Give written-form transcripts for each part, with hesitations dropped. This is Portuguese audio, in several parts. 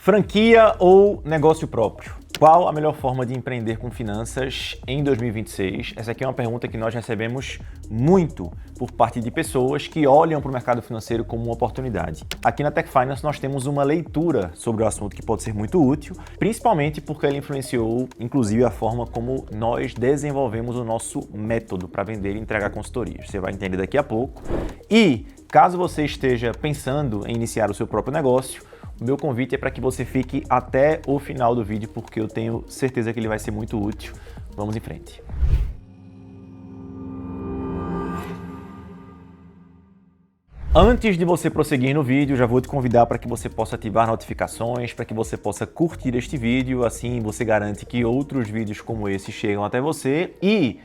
Franquia ou negócio próprio? Qual a melhor forma de empreender com finanças em 2026? Essa aqui é uma pergunta que nós recebemos muito por parte de pessoas que olham para o mercado financeiro como uma oportunidade. Aqui na Tech Finance nós temos uma leitura sobre o assunto que pode ser muito útil, principalmente porque ela influenciou, inclusive, a forma como nós desenvolvemos o nosso método para vender e entregar consultorias. Você vai entender daqui a pouco. E caso você esteja pensando em iniciar o seu próprio negócio, o meu convite é para que você fique até o final do vídeo, porque eu tenho certeza que ele vai ser muito útil. Vamos em frente. Antes de você prosseguir no vídeo, já vou te convidar para que você possa ativar notificações, para que você possa curtir este vídeo, assim você garante que outros vídeos como esse chegam até você. E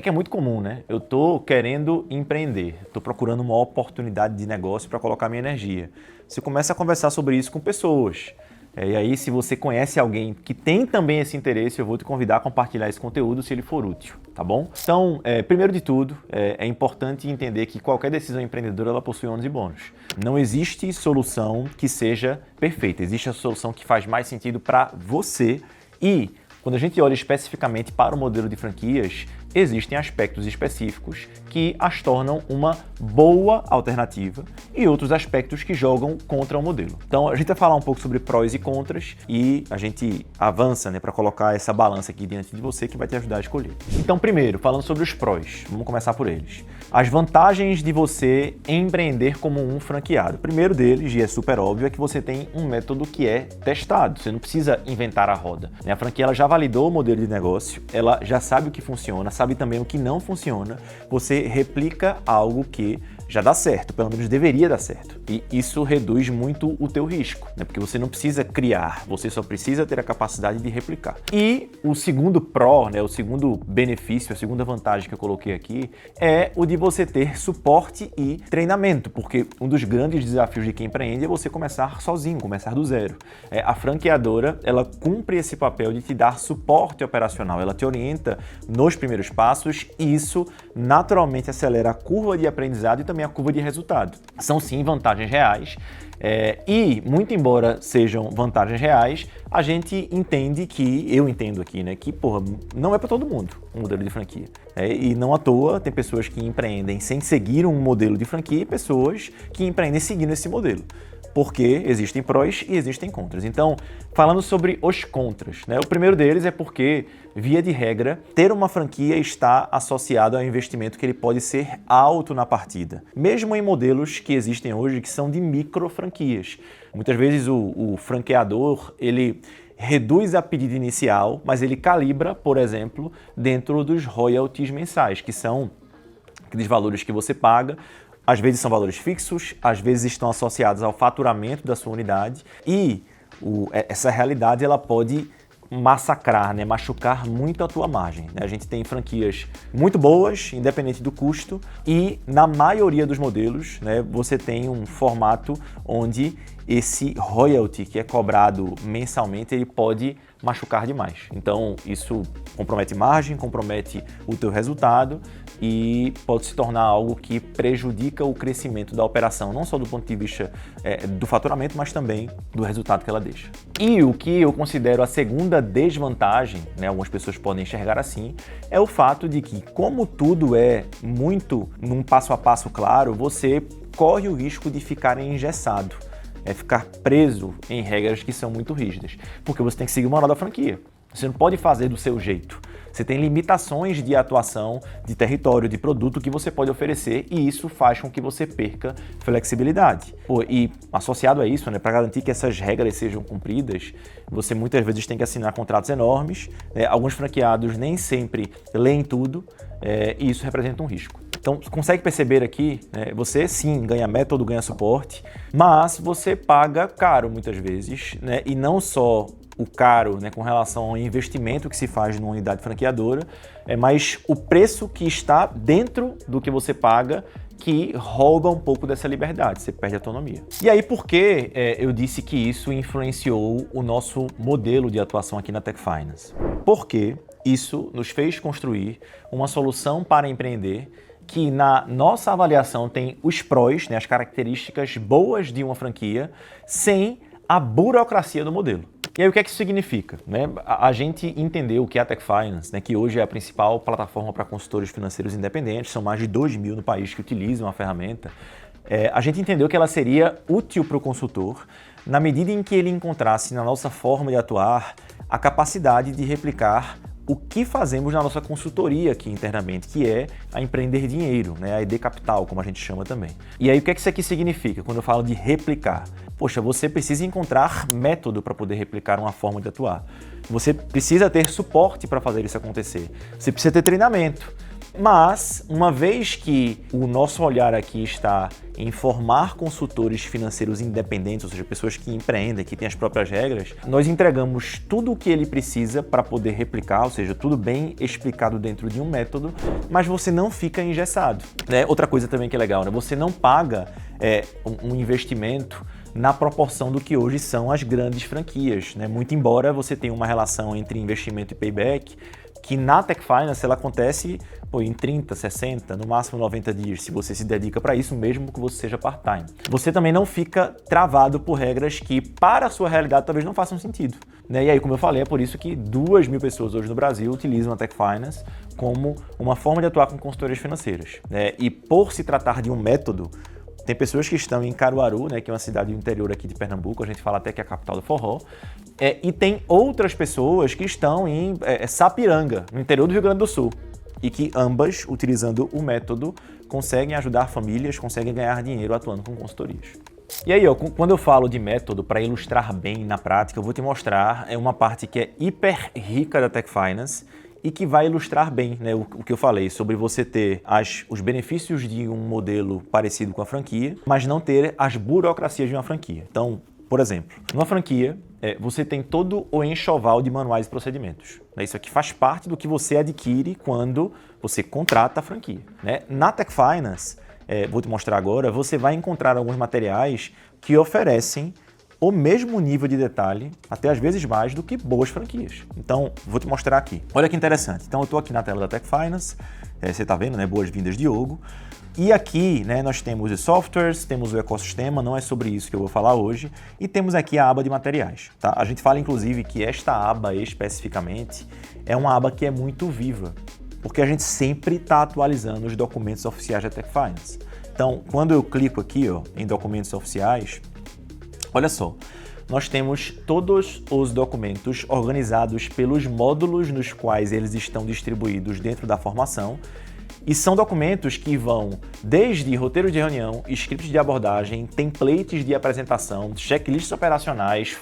que é muito comum, né? Eu tô querendo empreender, tô procurando uma oportunidade de negócio para colocar minha energia. Você começa a conversar sobre isso com pessoas. E aí, se você conhece alguém que tem também esse interesse, eu vou te convidar a compartilhar esse conteúdo se ele for útil, tá bom? Então, primeiro de tudo, é importante entender que qualquer decisão empreendedora ela possui ônus e bônus. Não existe solução que seja perfeita, existe a solução que faz mais sentido para você. E quando a gente olha especificamente para o modelo de franquias, existem aspectos específicos que as tornam uma boa alternativa e outros aspectos que jogam contra o modelo. Então a gente vai falar um pouco sobre prós e contras e a gente avança, para colocar essa balança aqui diante de você que vai te ajudar a escolher. Então primeiro, falando sobre os prós, vamos começar por eles. As vantagens de você empreender como um franqueado. O primeiro deles, e é super óbvio, é que você tem um método que é testado. Você não precisa inventar a roda. A franquia ela já validou o modelo de negócio, ela já sabe o que funciona, sabe também o que não funciona. Você replica algo que já dá certo, pelo menos deveria dar certo. E isso reduz muito o teu risco, porque você não precisa criar, você só precisa ter a capacidade de replicar. E o segundo pró, o segundo benefício, a segunda vantagem que eu coloquei aqui é o de você ter suporte e treinamento, porque um dos grandes desafios de quem empreende é você começar sozinho, começar do zero. A franqueadora, ela cumpre esse papel de te dar suporte operacional, ela te orienta nos primeiros passos e isso naturalmente acelera a curva de aprendizado e também a curva de resultado. São sim vantagens reais e, muito embora sejam vantagens reais, a gente entende que, eu entendo aqui, que não é para todo mundo um modelo de franquia. E não à toa tem pessoas que empreendem sem seguir um modelo de franquia e pessoas que empreendem seguindo esse modelo. Porque existem prós e existem contras. Então, falando sobre os contras, o primeiro deles é porque, via de regra, ter uma franquia está associado ao investimento que ele pode ser alto na partida, mesmo em modelos que existem hoje que são de micro franquias. Muitas vezes o franqueador, ele reduz a pedida inicial, mas ele calibra, por exemplo, dentro dos royalties mensais, que são aqueles valores que você paga. Às vezes são valores fixos, às vezes estão associados ao faturamento da sua unidade e essa realidade ela pode massacrar, machucar muito a tua margem. A gente tem franquias muito boas, independente do custo, e na maioria dos modelos você tem um formato onde esse royalty que é cobrado mensalmente, ele pode machucar demais. Então isso compromete margem, compromete o teu resultado e pode se tornar algo que prejudica o crescimento da operação, não só do ponto de vista do faturamento, mas também do resultado que ela deixa. E o que eu considero a segunda desvantagem, algumas pessoas podem enxergar assim, é o fato de que, como tudo é muito num passo a passo claro, você corre o risco de ficar engessado. Ficar preso em regras que são muito rígidas, porque você tem que seguir o manual da franquia. Você não pode fazer do seu jeito. Você tem limitações de atuação, de território, de produto que você pode oferecer e isso faz com que você perca flexibilidade. E associado a isso, para garantir que essas regras sejam cumpridas, você muitas vezes tem que assinar contratos enormes. Alguns franqueados nem sempre leem tudo e isso representa um risco. Então, consegue perceber aqui, você sim ganha método, ganha suporte, mas você paga caro muitas vezes, e não só o caro com relação ao investimento que se faz numa unidade franqueadora, mas o preço que está dentro do que você paga que rouba um pouco dessa liberdade, você perde autonomia. E aí por que eu disse que isso influenciou o nosso modelo de atuação aqui na Tech Finance? Porque isso nos fez construir uma solução para empreender que na nossa avaliação tem os prós, as características boas de uma franquia, sem a burocracia do modelo. E aí o que é que isso significa? Né? A gente entendeu que a Tech Finance, né, que hoje é a principal plataforma para consultores financeiros independentes, são mais de 2.000 no país que utilizam a ferramenta, a gente entendeu que ela seria útil para o consultor na medida em que ele encontrasse na nossa forma de atuar a capacidade de replicar o que fazemos na nossa consultoria aqui internamente, que é a Empreender Dinheiro, né? A ED Capital, como a gente chama também. E aí o que é que isso aqui significa quando eu falo de replicar? Poxa, você precisa encontrar método para poder replicar uma forma de atuar. Você precisa ter suporte para fazer isso acontecer. Você precisa ter treinamento. Mas, uma vez que o nosso olhar aqui está em formar consultores financeiros independentes, ou seja, pessoas que empreendem, que têm as próprias regras, nós entregamos tudo o que ele precisa para poder replicar, ou seja, tudo bem explicado dentro de um método, mas você não fica engessado. Né? Outra coisa também que é legal, né? Você não paga um investimento na proporção do que hoje são as grandes franquias. Né? Muito embora você tenha uma relação entre investimento e payback, que na Tech Finance ela acontece em 30, 60, no máximo 90 dias, se você se dedica para isso, mesmo que você seja part-time. Você também não fica travado por regras que, para a sua realidade, talvez não façam sentido. Né? E aí, como eu falei, é por isso que 2.000 pessoas hoje no Brasil utilizam a Tech Finance como uma forma de atuar com consultorias financeiras. Né? E por se tratar de um método, tem pessoas que estão em Caruaru, né, que é uma cidade do interior aqui de Pernambuco, a gente fala até que é a capital do forró, e tem outras pessoas que estão em Sapiranga, no interior do Rio Grande do Sul, e que ambas, utilizando o método, conseguem ajudar famílias, conseguem ganhar dinheiro atuando com consultorias. E aí, quando eu falo de método, para ilustrar bem na prática, eu vou te mostrar uma parte que é hiper rica da Tech Finance, e que vai ilustrar bem, né, o que eu falei sobre você ter os benefícios de um modelo parecido com a franquia, mas não ter as burocracias de uma franquia. Então, por exemplo, numa franquia, você tem todo o enxoval de manuais e procedimentos. Né? Isso aqui faz parte do que você adquire quando você contrata a franquia. Né? Na Tech Finance, vou te mostrar agora, você vai encontrar alguns materiais que oferecem o mesmo nível de detalhe, até às vezes mais, do que boas franquias. Então, vou te mostrar aqui. Olha que interessante. Então, eu estou aqui na tela da Tech Finance, você está vendo, né? Boas-vindas, Diogo. E aqui, né, nós temos os softwares, temos o ecossistema, não é sobre isso que eu vou falar hoje, e temos aqui a aba de materiais. Tá? A gente fala, inclusive, que esta aba especificamente é uma aba que é muito viva, porque a gente sempre está atualizando os documentos oficiais da Tech Finance. Então, quando eu clico aqui em documentos oficiais, olha só, nós temos todos os documentos organizados pelos módulos nos quais eles estão distribuídos dentro da formação, e são documentos que vão desde roteiros de reunião, scripts de abordagem, templates de apresentação, checklists operacionais,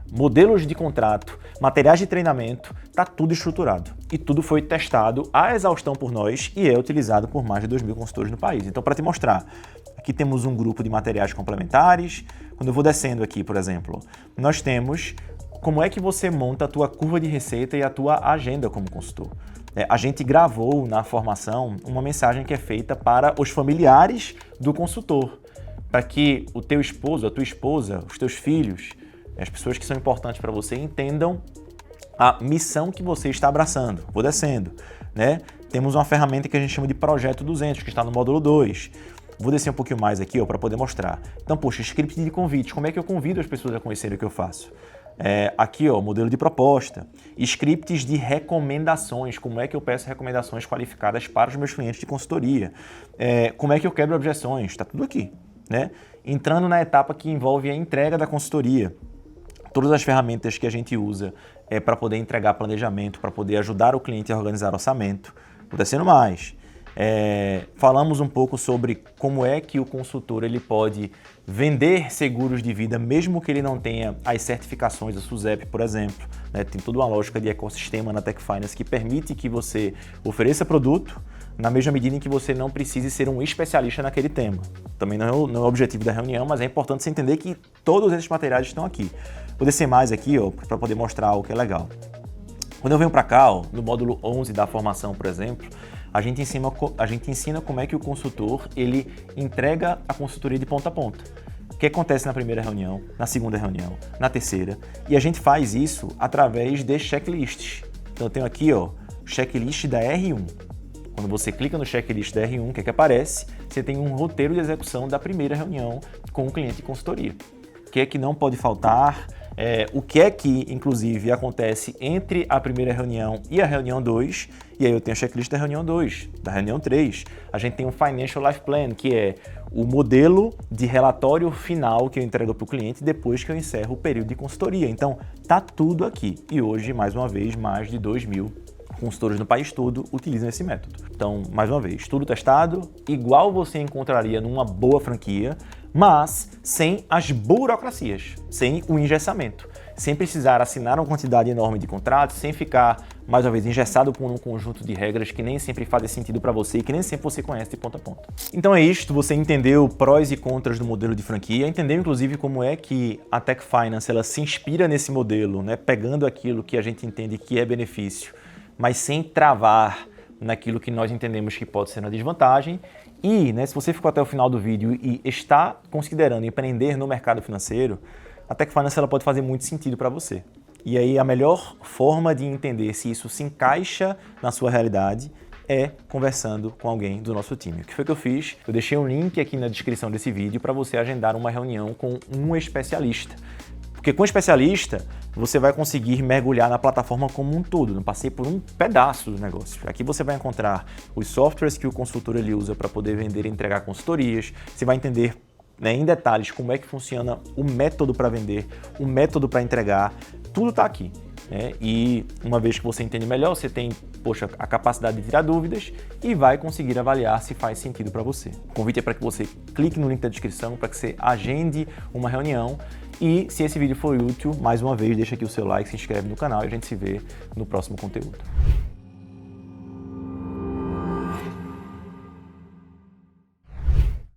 modelos de contrato, materiais de treinamento, está tudo estruturado. E tudo foi testado à exaustão por nós e é utilizado por mais de 2.000 consultores no país. Então, para te mostrar, aqui temos um grupo de materiais complementares. Quando eu vou descendo aqui, por exemplo, nós temos como é que você monta a tua curva de receita e a tua agenda como consultor. A gente gravou na formação uma mensagem que é feita para os familiares do consultor, para que o teu esposo, a tua esposa, os teus filhos, as pessoas que são importantes para você entendam a missão que você está abraçando. Vou descendo, né? Temos uma ferramenta que a gente chama de Projeto 200, que está no módulo 2. Vou descer um pouquinho mais aqui para poder mostrar. Então, poxa, script de convite. Como é que eu convido as pessoas a conhecerem o que eu faço? Aqui, modelo de proposta. Scripts de recomendações. Como é que eu peço recomendações qualificadas para os meus clientes de consultoria? Como é que eu quebro objeções? Está tudo aqui, né? Entrando na etapa que envolve a entrega da consultoria. Todas as ferramentas que a gente usa para poder entregar planejamento, para poder ajudar o cliente a organizar orçamento. Vou descendo mais. Falamos um pouco sobre como é que o consultor ele pode vender seguros de vida, mesmo que ele não tenha as certificações da SUSEP, por exemplo. Né? Tem toda uma lógica de ecossistema na Tech Finance que permite que você ofereça produto na mesma medida em que você não precise ser um especialista naquele tema. Também não é o objetivo da reunião, mas é importante você entender que todos esses materiais estão aqui. Vou descer mais aqui para poder mostrar algo que é legal. Quando eu venho para cá, no módulo 11 da formação, por exemplo, a gente ensina como é que o consultor ele entrega a consultoria de ponta a ponta. O que acontece na primeira reunião, na segunda reunião, na terceira, e a gente faz isso através de checklists. Então eu tenho aqui checklist da R1. Quando você clica no checklist da R1, o que aparece? Você tem um roteiro de execução da primeira reunião com o cliente de consultoria. o que é que não pode faltar, o que é que, inclusive, acontece entre a primeira reunião e a reunião 2, e aí eu tenho a checklist da reunião 2, da reunião 3. A gente tem um Financial Life Plan, que é o modelo de relatório final que eu entrego para o cliente depois que eu encerro o período de consultoria. Então, tá tudo aqui. E hoje, mais uma vez, mais de 2.000 consultores no país todo utilizam esse método. Então, mais uma vez, tudo testado, igual você encontraria numa boa franquia, mas sem as burocracias, sem o engessamento, sem precisar assinar uma quantidade enorme de contratos, sem ficar, mais uma vez, engessado por um conjunto de regras que nem sempre fazem sentido para você e que nem sempre você conhece de ponta a ponta. Então é isto, você entendeu prós e contras do modelo de franquia, entendeu inclusive como é que a Tech Finance ela se inspira nesse modelo, né, pegando aquilo que a gente entende que é benefício, mas sem travar naquilo que nós entendemos que pode ser uma desvantagem. E, né, se você ficou até o final do vídeo e está considerando empreender no mercado financeiro, a Tech Finance ela pode fazer muito sentido para você. E aí a melhor forma de entender se isso se encaixa na sua realidade é conversando com alguém do nosso time. O que foi que eu fiz? Eu deixei um link aqui na descrição desse vídeo para você agendar uma reunião com um especialista. Porque com o especialista, você vai conseguir mergulhar na plataforma como um todo. Não passei por um pedaço do negócio. Aqui você vai encontrar os softwares que o consultor ele usa para poder vender e entregar consultorias. Você vai entender, né, em detalhes como é que funciona o método para vender, o método para entregar. Tudo está aqui. Né? E uma vez que você entende melhor, você tem, a capacidade de tirar dúvidas e vai conseguir avaliar se faz sentido para você. O convite é para que você clique no link da descrição, para que você agende uma reunião. E se esse vídeo foi útil, mais uma vez, deixa aqui o seu like, se inscreve no canal e a gente se vê no próximo conteúdo.